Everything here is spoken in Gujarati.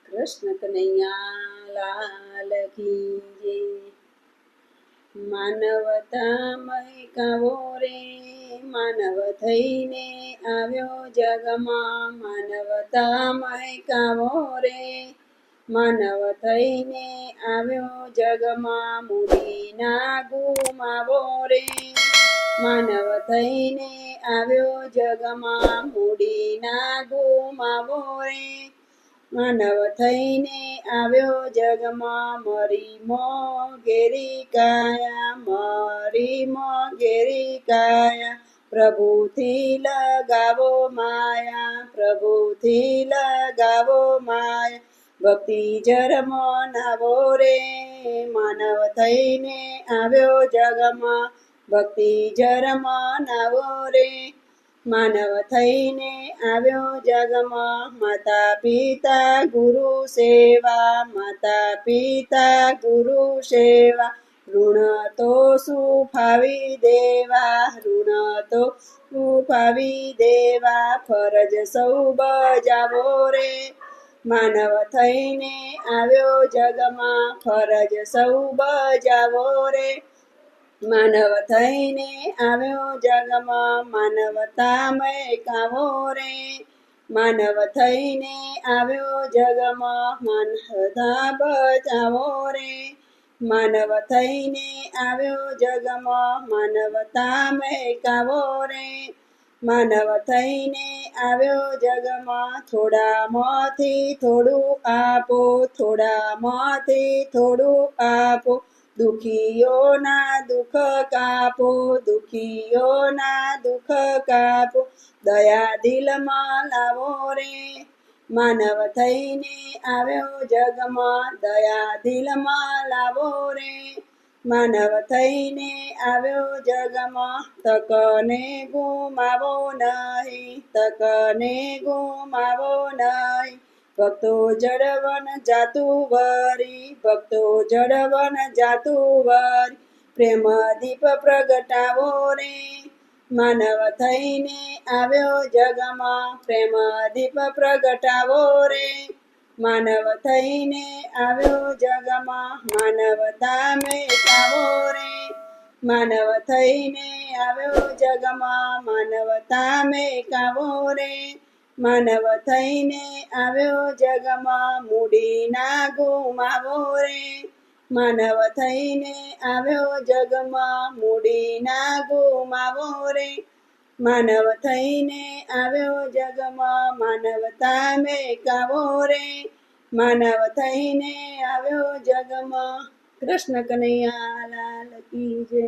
કૃષ્ણ કનૈયા લાલ કી જય। માનવતામય કાવો રે માનવ થઈને આવ્યો જગમાં। માનવતામય કાવો રે માનવ થઈને આવ્યો જગમાં। મૂડી ના ગુમાવો રે માનવ થઈને આવ્યો જગમાં। મૂડી ના ગુમાવો રે માનવ થઈને આવ્યો જગમાં। મરી મોંઘેરી કાયા પ્રભુથી લગાવો માયા। પ્રભુથી લગાવો માયા ભક્તિ જન્મ નાવો રે માનવ થઈને આવ્યો જગમાં। ભક્તિ જન્મ નાવો રે માનવ થઈને આવ્યો જગમાં। માતા પિતા ગુરુ સેવા માતા પિતા ગુરુ સેવા ઋણ તો શું ફાવી દેવા। ઋણ તો શું ફાવી દેવા ફરજ સૌ બજાવો રે માનવ થઈને આવ્યો જગમાં। ફરજ સૌ બજાવો રે માનવ થઈને આવ્યો જગમાં। માનવતામય કાવો રે માનવ થઈને આવ્યો જગમાં। માનવતા બચાવો રે માનવ થઈને આવ્યો જગમાં। માનવતામય કાવો રે માનવ થઈને આવ્યો જગમાં। થોડામાંથી થોડું આપો થોડામાંથી થોડું આપો દુખીઓના દુઃખ કાપો દુખીઓના દુઃખ કાપો દયા દિલમાં લાવો રે માનવ થઈને આવ્યો જગમાં। દયા દિલમાં લાવો રે માનવ થઈને આવ્યો જગમાં। તકને ગુમાવો નહીં તકને ગુમાવો નહીં ભક્તો જળવન જાતું વરી ભક્તો જળવન જાતું વરી પ્રેમ દીપ પ્રગટાવો રે માનવ થઈને આવ્યો જગમાં। પ્રેમ દીપ પ્રગટાવો રે માનવ થઈને આવ્યો જગમાં। માનવતામય કાવો રે માનવ થઈને આવ્યો જગમાં। માનવતામય કાવો રે માનવ થઈને આવ્યો જગમાં। મૂડી ના ગુમાવો રે માનવ થઈને આવ્યો જગમાં। મૂડી ના ગુમાવો રે માનવ થઈને આવ્યો જગમાં। માનવતામય કાવો રે માનવ થઈને આવ્યો જગમાં। કૃષ્ણ કનૈયા લાલ કી જય।